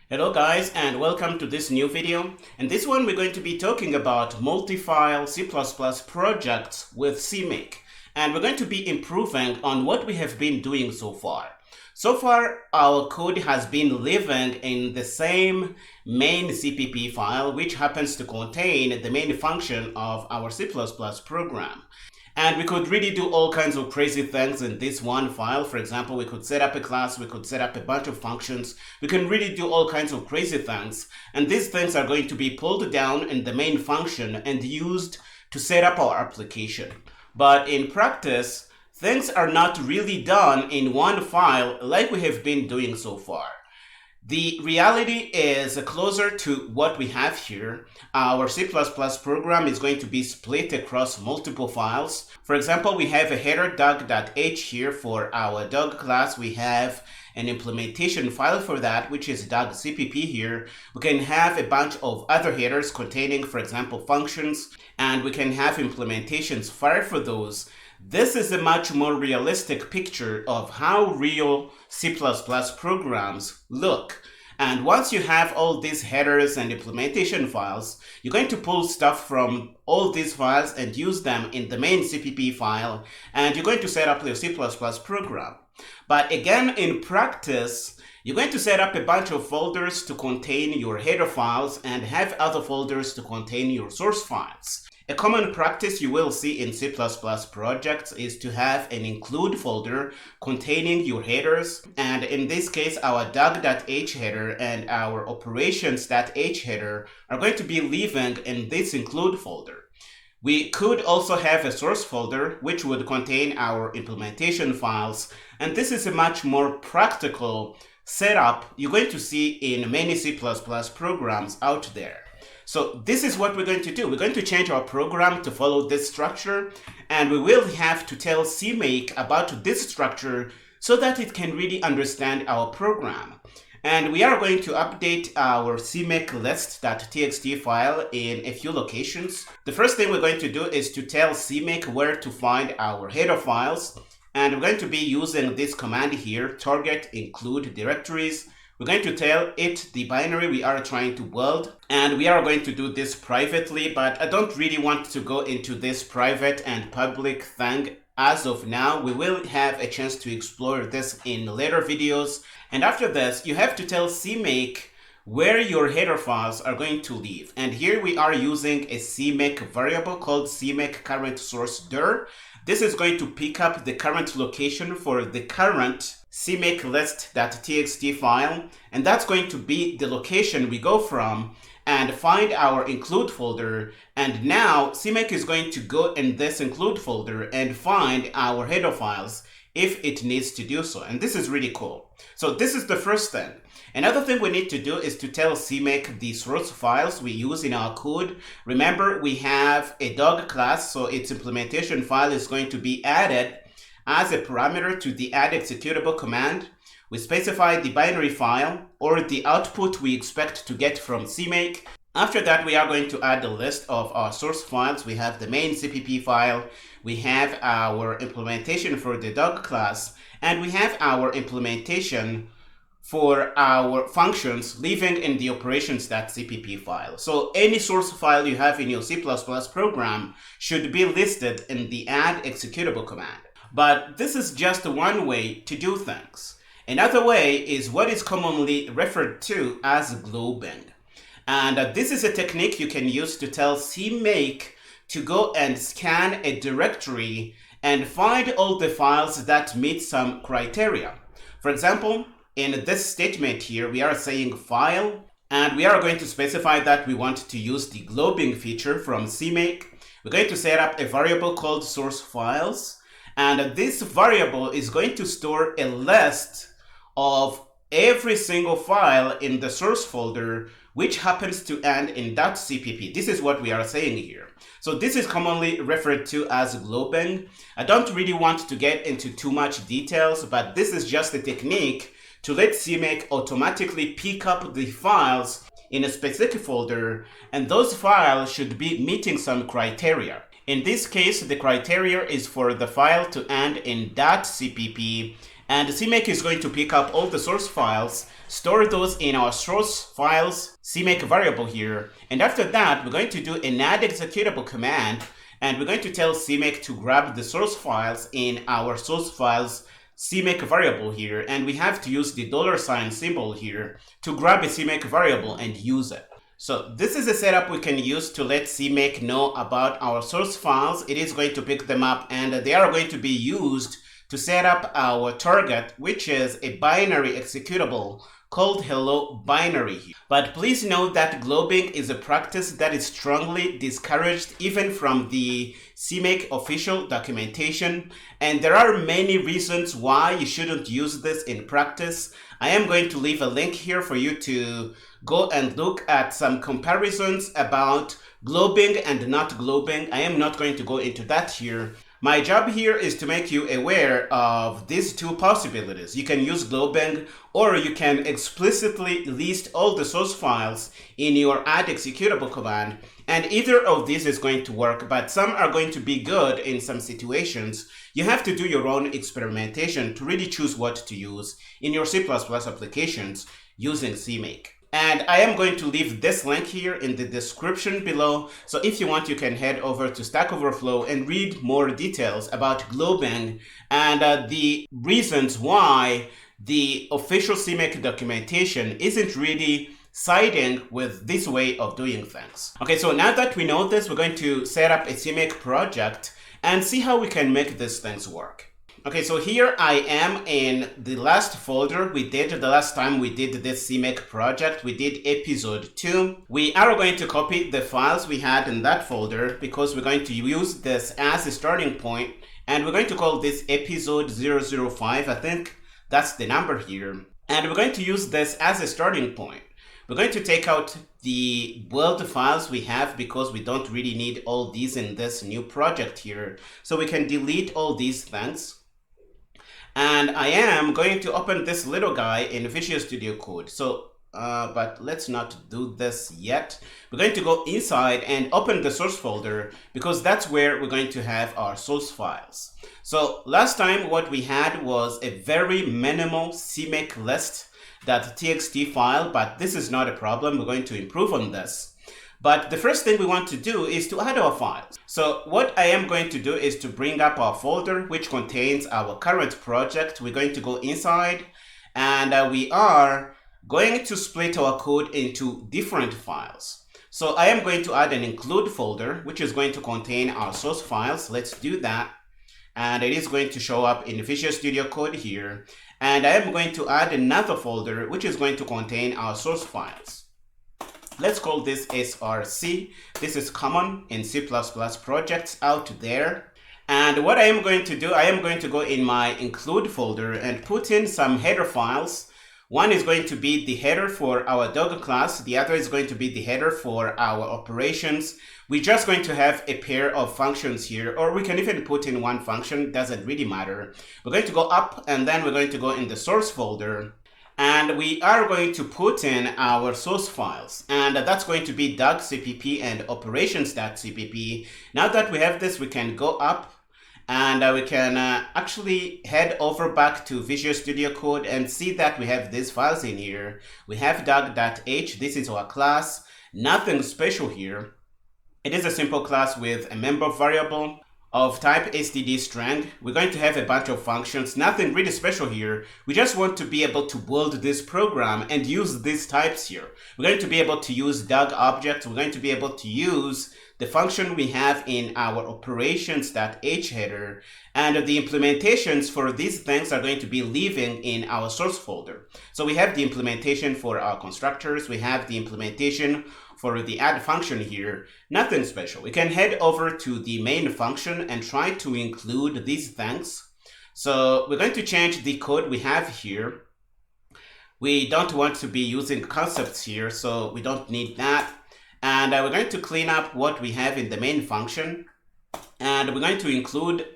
Hello guys, and welcome to this new video. In this one we're going to be talking about multi-file C++ projects with CMake, and we're going to be improving on what we have been doing so far. So far our code has been living in the same main CPP file, which happens to contain the main function of our C++ program. And we could really do all kinds of crazy things in this one file. For example, we could set up a class, we could set up a bunch of functions. We can really do all kinds of crazy things. And these things are going to be pulled down in the main function and used to set up our application. But in practice, things are not really done in one file like we have been doing so far. The reality is closer to what we have here. Our C++ program is going to be split across multiple files. For example, we have a header dog.h here for our dog class. We have an implementation file for that, which is dog.cpp here. We can have a bunch of other headers containing, for example, functions, and we can have implementations file for those. This is a much more realistic picture of how real C++ programs look. And once you have all these headers and implementation files, you're going to pull stuff from all these files and use them in the main CPP file, and you're going to set up your C++ program. But again, in practice, you're going to set up a bunch of folders to contain your header files and have other folders to contain your source files. A common practice you will see in C++ projects is to have an include folder containing your headers, and in this case our dog.h header and our operations.h header are going to be living in this include folder. We could also have a source folder which would contain our implementation files, and this is a much more practical setup you're going to see in many C++ programs out there. So this is what we're going to do. We're going to change our program to follow this structure, and we will have to tell CMake about this structure so that it can really understand our program. And we are going to update our CMake-list.txt file in a few locations. The first thing we're going to do is to tell CMake where to find our header files, and we're going to be using this command here, target include directories. We're going to tell it the binary we are trying to build, and we are going to do this privately, but I don't really want to go into this private and public thing as of now. We will have a chance to explore this in later videos, and after this you have to tell CMake where your header files are going to live. And here we are using a CMake variable called CMake current source dir. This is going to pick up the current location for the current CMake-list.txt file, and that's going to be the location we go from and find our include folder. And now CMake is going to go in this include folder and find our header files if it needs to do so, and this is really cool. So this is the first thing. Another thing we need to do is to tell CMake the source files we use in our code. Remember, we have a dog class, so its implementation file is going to be added as a parameter to the add executable command. We specify the binary file or the output we expect to get from CMake. After that, we are going to add the list of our source files. We have the main CPP file, we have our implementation for the dog class, and we have our implementation for our functions living in the operations.cpp file. So any source file you have in your C++ program should be listed in the add executable command. But this is just one way to do things. Another way is what is commonly referred to as globbing. And this is a technique you can use to tell CMake to go and scan a directory and find all the files that meet some criteria. For example, in this statement here, we are saying file, and we are going to specify that we want to use the globbing feature from CMake. We're going to set up a variable called source files, and this variable is going to store a list of every single file in the source folder which happens to end in .cpp. This is what we are saying here. So this is commonly referred to as globbing. I don't really want to get into too much details, but this is just a technique to let CMake automatically pick up the files in a specific folder, and those files should be meeting some criteria. In this case, the criteria is for the file to end in .cpp, and CMake is going to pick up all the source files, store those in our source files CMake variable here, and after that, we're going to do an add executable command, and we're going to tell CMake to grab the source files in our source files CMake variable here, and we have to use the $ symbol here to grab a CMake variable and use it. So this is a setup we can use to let CMake know about our source files. It is going to pick them up, and they are going to be used to set up our target, which is a binary executable called hello binary. But please note that globbing is a practice that is strongly discouraged even from the CMake official documentation, and there are many reasons why you shouldn't use this in practice. I am going to leave a link here for you to go and look at some comparisons about globbing and not globbing. I am not going to go into that here. My job here is to make you aware of these two possibilities. You can use globbing, or you can explicitly list all the source files in your add executable command, and either of these is going to work, but some are going to be good in some situations. You have to do your own experimentation to really choose what to use in your C++ applications using CMake. And I am going to leave this link here in the description below. So if you want, you can head over to Stack Overflow and read more details about globbing and the reasons why the official CMake documentation isn't really siding with this way of doing things. Okay, so now that we know this, we're going to set up a CMake project and see how we can make these things work. Okay, so here I am in the last folder we did the last time we did this CMake project. We did episode 2. We are going to copy the files we had in that folder because we're going to use this as a starting point, and we're going to call this episode 005. I think that's the number here. And we're going to use this as a starting point. We're going to take out the build files we have because we don't really need all these in this new project here. So we can delete all these things. And I am going to open this little guy in Visual Studio Code. So, but let's not do this yet. We're going to go inside and open the source folder because that's where we're going to have our source files. So last time what we had was a very minimal CMake list.txt file, but this is not a problem. We're going to improve on this. But the first thing we want to do is to add our files. So what I am going to do is to bring up our folder, which contains our current project. We're going to go inside, and we are going to split our code into different files. So I am going to add an include folder, which is going to contain our source files. Let's do that. And it is going to show up in Visual Studio Code here. And I am going to add another folder, which is going to contain our source files. Let's call this src. This is common in C++ projects out there. And what I am going to do, I am going to go in my include folder and put in some header files. One is going to be the header for our dog class. The other is going to be the header for our operations. We're just going to have a pair of functions here, or we can even put in one function, doesn't really matter. We're going to go up, and then we're going to go in the source folder. And we are going to put in our source files, and that's going to be .cpp and operations.cpp. Now that we have this, we can go up and we can actually head over back to Visual Studio Code and see that we have these files in here. We have dog.h, this is our class, nothing special here. It is a simple class with a member variable of type std string. We're going to have a bunch of functions, nothing really special here. We just want to be able to build this program and use these types here. We're going to be able to use dog objects. We're going to be able to use the function we have in our operations.h header, and the implementations for these things are going to be living in our source folder. So we have the implementation for our constructors, we have the implementation for the add function here, nothing special. We can head over to the main function and try to include these things. So we're going to change the code we have here. We don't want to be using concepts here, so we don't need that. And we're going to clean up what we have in the main function. And we're going to include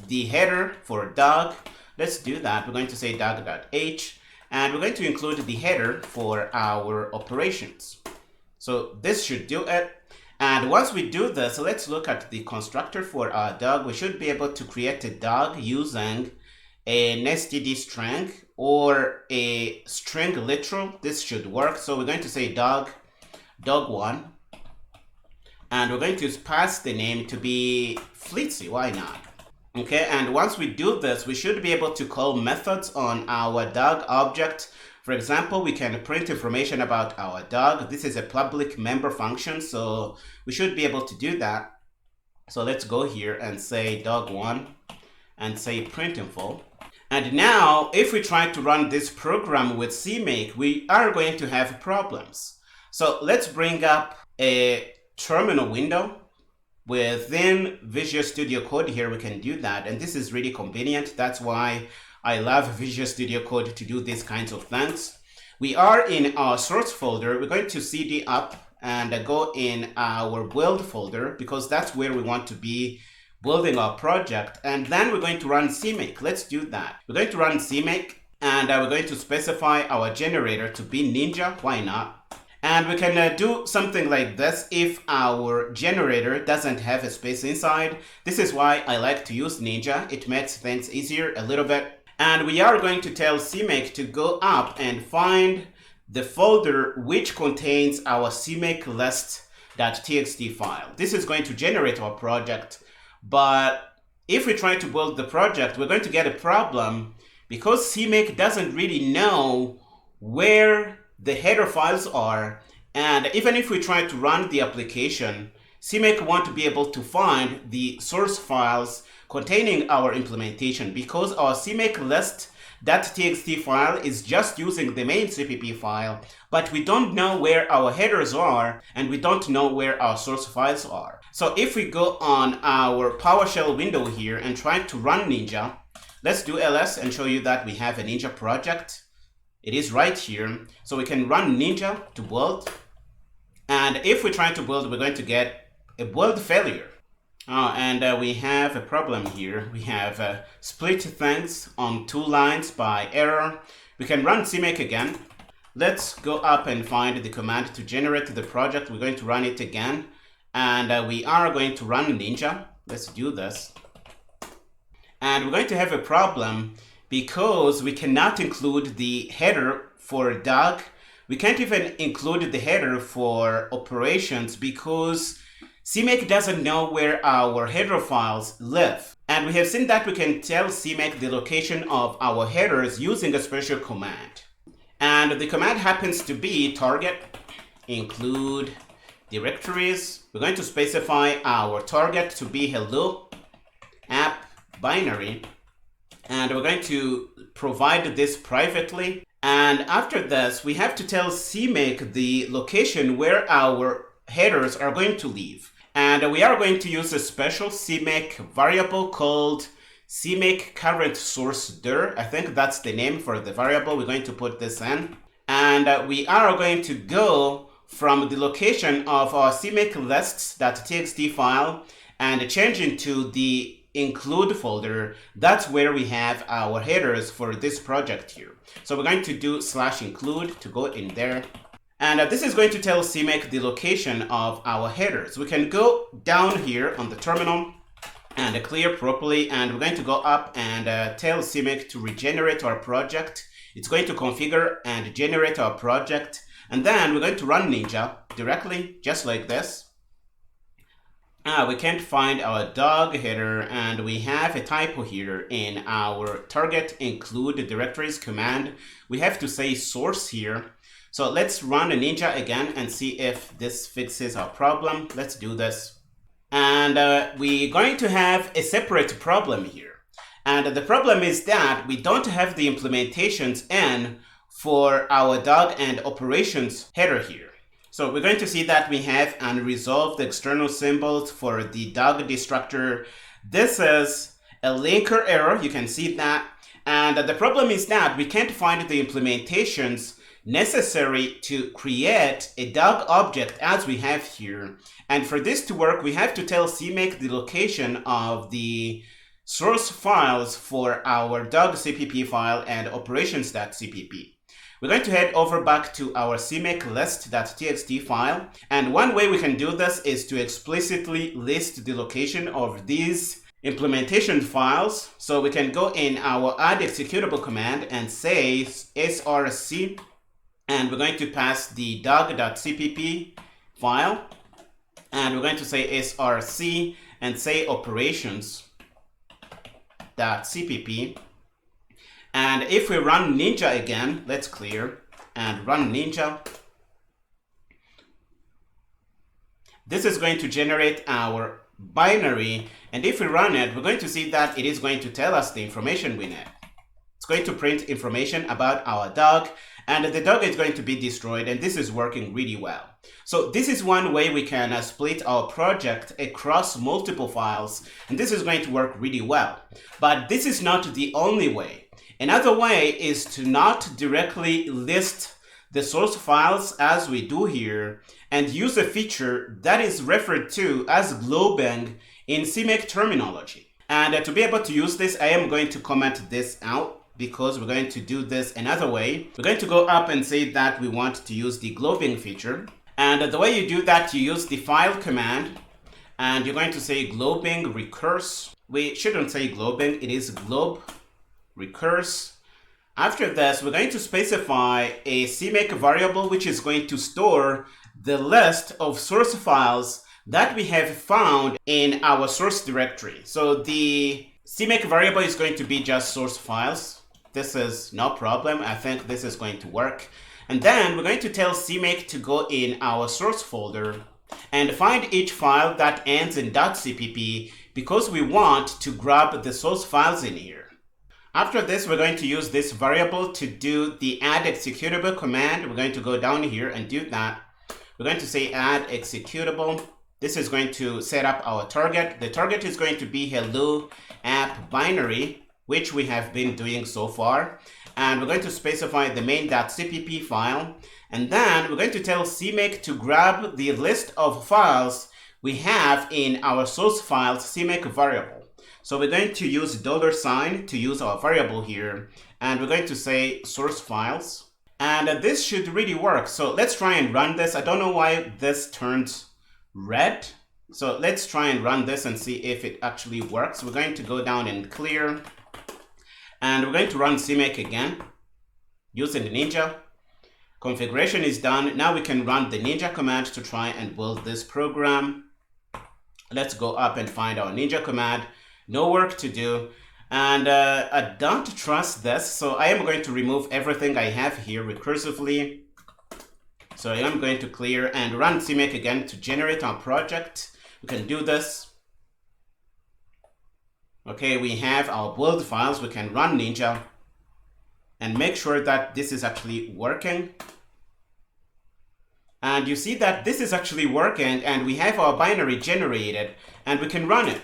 the header for dog. Let's do that. We're going to say dog.h. And we're going to include the header for our operations. So this should do it. And once we do this, let's look at the constructor for our dog. We should be able to create a dog using an std string or a string literal. This should work. So we're going to say dog1, and we're going to pass the name to be Fleetsy. Why not? Okay, and once we do this, we should be able to call methods on our dog object. For example, we can print information about our dog. This is a public member function, so we should be able to do that. So let's go here and say dog1 and say print info. And now, if we try to run this program with CMake, we are going to have problems. So let's bring up a terminal window. Within Visual Studio Code here, we can do that. And this is really convenient. That's why I love Visual Studio Code to do these kinds of things. We are in our source folder. We're going to cd up and go in our build folder because that's where we want to be building our project. And then we're going to run CMake. Let's do that. We're going to run CMake, and we're going to specify our generator to be Ninja. Why not? And we can do something like this if our generator doesn't have a space inside. This is why I like to use Ninja. It makes things easier a little bit. And we are going to tell CMake to go up and find the folder which contains our CMake-list.txt file. This is going to generate our project. But if we try to build the project, we're going to get a problem because CMake doesn't really know where the header files are. And even if we try to run the application, CMake won't be able to find the source files containing our implementation because our CMake-list.txt file is just using the main CPP file, but we don't know where our headers are and we don't know where our source files are. So if we go on our PowerShell window here and try to run Ninja, let's do ls and show you that we have a Ninja project. It is right here. So we can run Ninja to build. And if we try to build, we're going to get a build failure. And we have a problem here. We have split things on 2 lines by error. We can run CMake again. Let's go up and find the command to generate the project. We're going to run it again. And we are going to run Ninja. Let's do this. And we're going to have a problem because we cannot include the header for dog. We can't even include the header for operations because CMake doesn't know where our header files live. And we have seen that we can tell CMake the location of our headers using a special command. And the command happens to be target include directories. We're going to specify our target to be hello app binary. And we're going to provide this privately. And after this, we have to tell CMake the location where our headers are going to live. And we are going to use a special CMake variable called CMake current source dir. I think that's the name for the variable. We're going to put this in. And we are going to go from the location of our CMake lists.txt file and change into the include folder. That's where we have our headers for this project here. So we're going to do /include to go in there. And this is going to tell CMake the location of our headers. We can go down here on the terminal and clear properly. And we're going to go up and tell CMake to regenerate our project. It's going to configure and generate our project. And then we're going to run Ninja directly, just like this. We can't find our dog header, and we have a typo here in our target include directories command. We have to say source here. So let's run a Ninja again and see if this fixes our problem. Let's do this. And we're going to have a separate problem here. And the problem is that we don't have the implementations in for our dog and operations header here. So we're going to see that we have unresolved external symbols for the dog destructor. This is a linker error. You can see that. And the problem is that we can't find the implementations necessary to create a dog object as we have here. And for this to work, we have to tell CMake the location of the source files for our dog CPP file and operations.cpp. we're going to head over back to our CMake-List.txt file. And one way we can do this is to explicitly list the location of these implementation files. So we can go in our add executable command and say src, and we're going to pass the dog.cpp file, and we're going to say src and say operations.cpp. And if we run Ninja again, let's clear and run Ninja. This is going to generate our binary, and if we run it, we're going to see that it is going to tell us the information we need. It's going to print information about our dog, and the dog is going to be destroyed, and this is working really well. So this is one way we can split our project across multiple files, and this is going to work really well. But this is not the only way. Another way is to not directly list the source files as we do here, and use a feature that is referred to as globbing in CMake terminology. And to be able to use this, I am going to comment this out because we're going to do this another way. We're going to go up and say that we want to use the globbing feature. And the way you do that, you use the file command, and you're going to say globbing recurse. We shouldn't say globbing, it is glob recurse. After this, we're going to specify a CMake variable which is going to store the list of source files that we have found in our source directory. So the CMake variable is going to be just source files. This is no problem. I think this is going to work. And then we're going to tell CMake to go in our source folder and find each file that ends in .cpp because we want to grab the source files in here. After this, we're going to use this variable to do the add executable command. We're going to go down here and do that. We're going to say add executable. This is going to set up our target. The target is going to be hello app binary, which we have been doing so far. And we're going to specify the main.cpp file. And then we're going to tell CMake to grab the list of files we have in our source files CMake variable. So we're going to use $sign to use our variable here, and we're going to say source files, and this should really work. So let's try and run this. I don't know why this turned red. So let's try and run this and see if it actually works. We're going to go down and clear, and we're going to run CMake again using the Ninja. Configuration is done. Now we can run the Ninja command to try and build this program. Let's go up and find our Ninja command. No work to do, and I don't trust this, so I am going to remove everything I have here recursively. So I am going to clear and run CMake again to generate our project. We can do this. Okay, we have our build files. We can run Ninja and make sure that this is actually working. And you see that this is actually working, and we have our binary generated, and we can run it.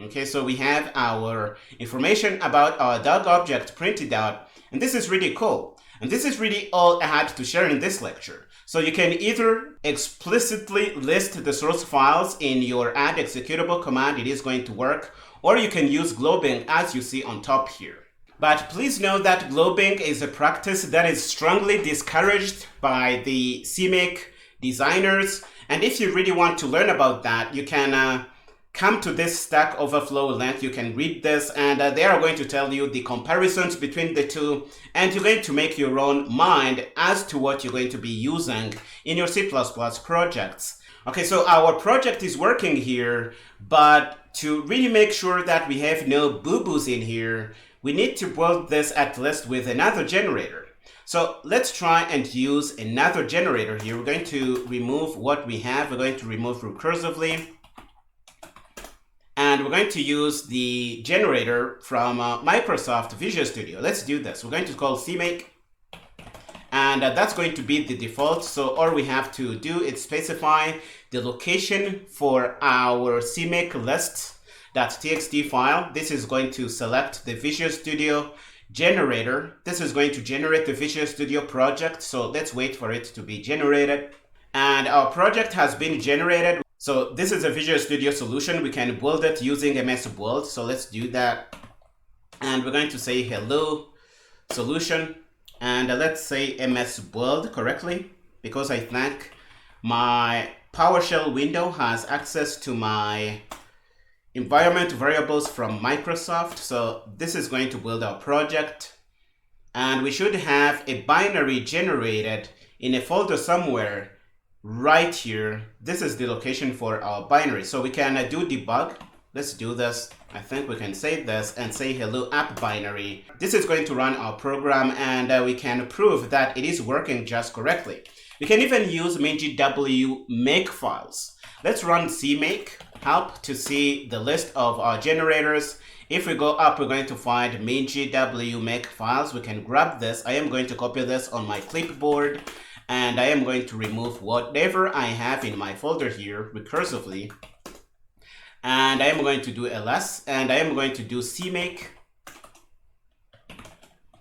Okay, so we have our information about our dog object printed out, and this is really cool. And this is really all I had to share in this lecture. So you can either explicitly list the source files in your add executable command, it is going to work, or you can use globbing as you see on top here. But please know that globbing is a practice that is strongly discouraged by the CMake designers. And if you really want to learn about that, you can come to this Stack Overflow link. You can read this, and they are going to tell you the comparisons between the two, and you're going to make your own mind as to what you're going to be using in your C++ projects. Okay, so our project is working here, but to really make sure that we have no boo-boos in here, we need to build this at least with another generator. So let's try and use another generator here. We're going to remove what we have. We're going to remove recursively. And we're going to use the generator from Microsoft Visual Studio. Let's do this. We're going to call CMake, and that's going to be the default. So all we have to do is specify the location for our CMake-List.txt file. This is going to select the Visual Studio generator. This is going to generate the Visual Studio project. So let's wait for it to be generated. And our project has been generated. So this is a Visual Studio solution. We can build it using MS Build. So let's do that. And we're going to say hello solution. and let's say ms build correctly, because I think my PowerShell window has access to my environment variables from Microsoft. So this is going to build our project, and we should have a binary generated in a folder somewhere right here. This is the location for our binary. So we can do debug. Let's do this. I think we can save this and say hello app binary. This is going to run our program, and we can prove that it is working just correctly. We can even use MinGW make files. Let's run CMake help to see the list of our generators. If we go up, we're going to find MinGW make files. We can grab this. I am going to copy this on my clipboard, and I am going to remove whatever I have in my folder here recursively. And I am going to do ls, and I am going to do CMake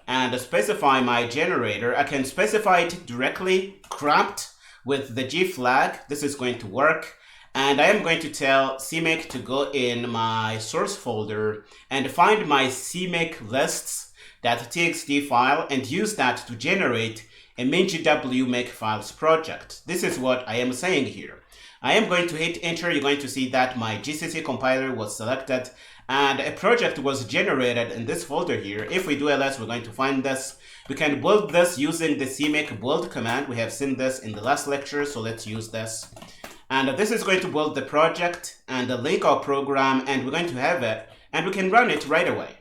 and specify my generator. I can specify it directly cropped with the G flag. This is going to work. And I am going to tell CMake to go in my source folder and find my CMake lists.txt file and use that to generate a MinGW make files project. This is what I am saying here. I am going to hit enter. You're going to see that my GCC compiler was selected and a project was generated in this folder here. If we do ls, we're going to find this. We can build this using the CMake build command. We have seen this in the last lecture, so let's use this. And this is going to build the project and link our program, and we're going to have it, and we can run it right away.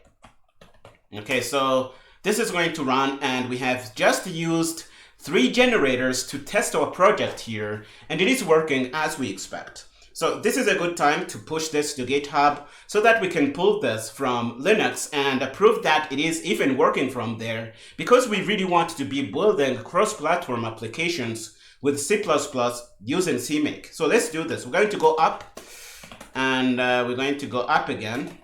Okay, so this is going to run, and we have just used 3 generators to test our project here, and it is working as we expect. So this is a good time to push this to GitHub so that we can pull this from Linux and prove that it is even working from there, because we really want to be building cross-platform applications with C++ using CMake. So let's do this. We're going to go up, and we're going to go up again.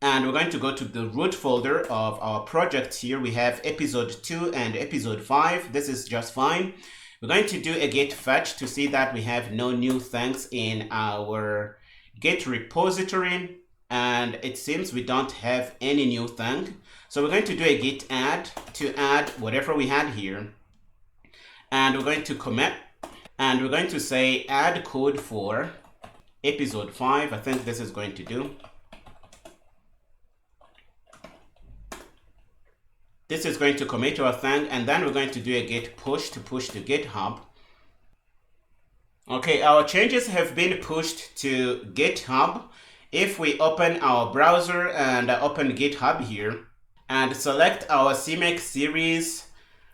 And we're going to go to the root folder of our project here. We have episode 2 and episode 5. This is just fine. We're going to do a git fetch to see that we have no new things in our Git repository. And it seems we don't have any new thing. So we're going to do a git add to add whatever we had here. And we're going to commit. And we're going to say add code for episode 5. I think this is going to do. This is going to commit our thing, and then we're going to do a git push to GitHub. Okay, our changes have been pushed to GitHub. If we open our browser and open GitHub here and select our CMake series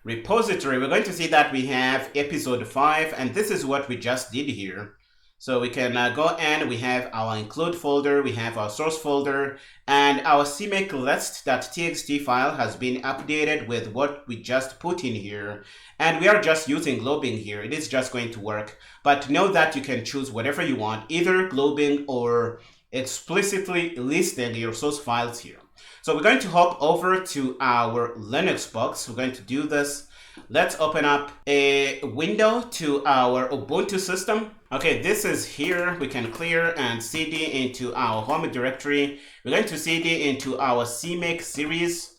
repository, we're going to see that we have episode 5, and this is what we just did here. So we can go and we have our include folder, we have our source folder, and our CMake list.txt file has been updated with what we just put in here. And we are just using globbing here. It is just going to work. But know that you can choose whatever you want, either globbing or explicitly listing your source files here. So we're going to hop over to our Linux box. We're going to do this. Let's open up a window to our Ubuntu system. Okay, this is here. We can clear and cd into our home directory. We're going to cd into our CMake series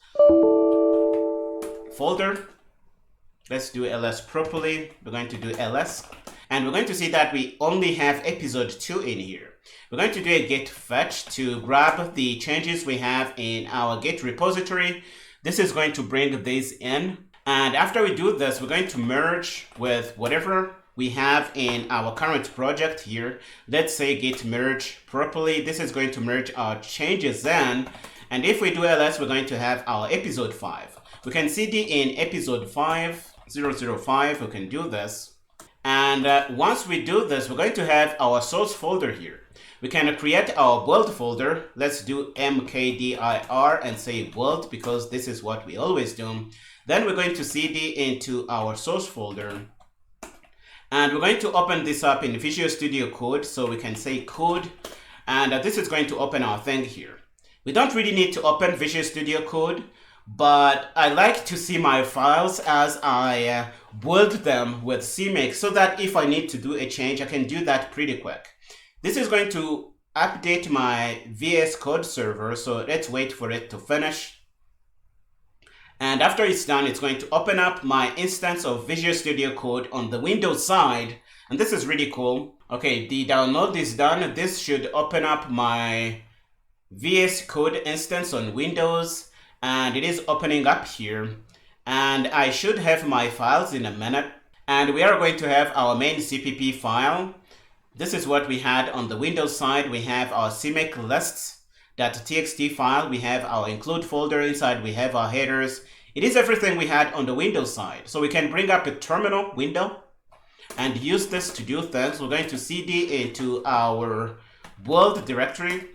folder. Let's do ls properly. We're going to do ls. And we're going to see that we only have episode 2 in here. We're going to do a git fetch to grab the changes we have in our Git repository. This is going to bring these in. And after we do this, we're going to merge with whatever we have in our current project here. Let's say git merge properly. This is going to merge our changes in. And if we do ls, we're going to have our episode 5. We can cd in episode 5.005. We can do this. And once we do this, we're going to have our source folder here. We can create our build folder. Let's do mkdir and say build, because this is what we always do. Then we're going to cd into our source folder. And we're going to open this up in Visual Studio Code. So we can say code. And this is going to open our thing here. We don't really need to open Visual Studio Code, but I like to see my files as I build them with CMake, so that if I need to do a change, I can do that pretty quick. This is going to update my VS Code server, so let's wait for it to finish. And after it's done, it's going to open up my instance of Visual Studio Code on the Windows side. And this is really cool. Okay, the download is done. This should open up my VS Code instance on Windows. And it is opening up here. And I should have my files in a minute. And we are going to have our main CPP file. This is what we had on the Windows side. We have our CMake lists.txt file. We have our include folder inside. We have our headers. It is everything we had on the Windows side. So we can bring up a terminal window and use this to do things. We're going to cd into our world directory.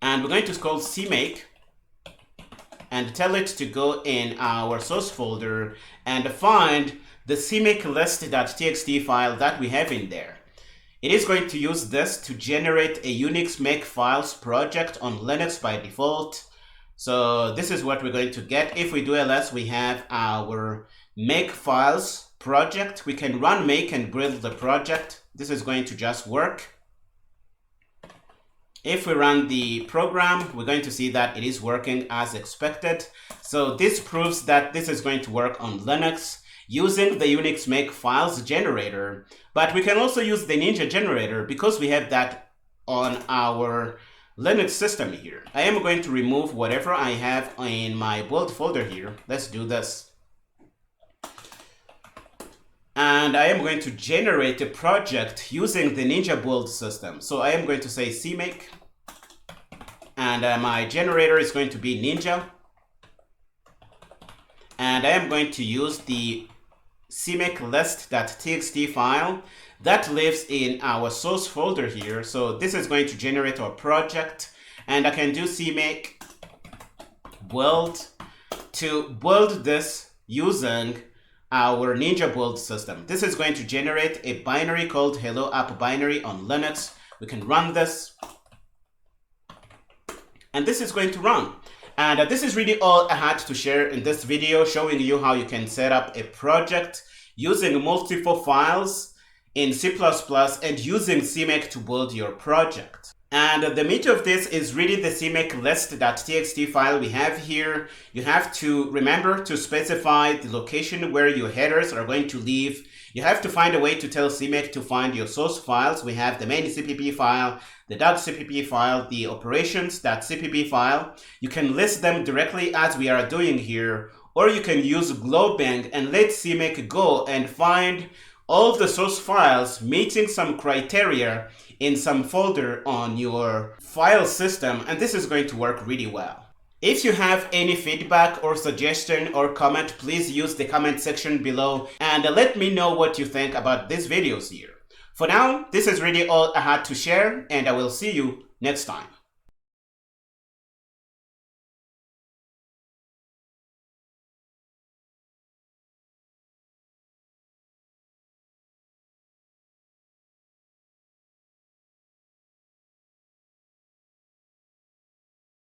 And we're going to call CMake and tell it to go in our source folder and find the CMake list.txt file that we have in there. It is going to use this to generate a Unix Makefiles project on Linux by default. So this is what we're going to get. If we do ls, we have our Makefiles project. We can run make and build the project. This is going to just work. If we run the program, we're going to see that it is working as expected. So this proves that this is going to work on Linux using the Unix Makefiles generator, but we can also use the Ninja generator because we have that on our Linux system here. I am going to remove whatever I have in my build folder here. Let's do this. And I am going to generate a project using the Ninja build system. So I am going to say CMake, and my generator is going to be Ninja. And I am going to use the CMake list.txt file that lives in our source folder here. So this is going to generate our project, and I can do CMake build to build this using our Ninja build system. This is going to generate a binary called hello app binary on Linux. We can run this, and this is going to run. And this is really all I had to share in this video, showing you how you can set up a project using multiple files in C++ and using CMake to build your project. And the meat of this is really the CMake list.txt file we have here. You have to remember to specify the location where your headers are going to live. You have to find a way to tell CMake to find your source files. We have the main CPP file, the .cpp file, the operations.cpp file. You can list them directly as we are doing here, or you can use globbing and let CMake go and find all the source files meeting some criteria in some folder on your file system, and this is going to work really well. If you have any feedback or suggestion or comment, please use the comment section below and let me know what you think about these videos here. For now, this is really all I had to share, and I will see you next time.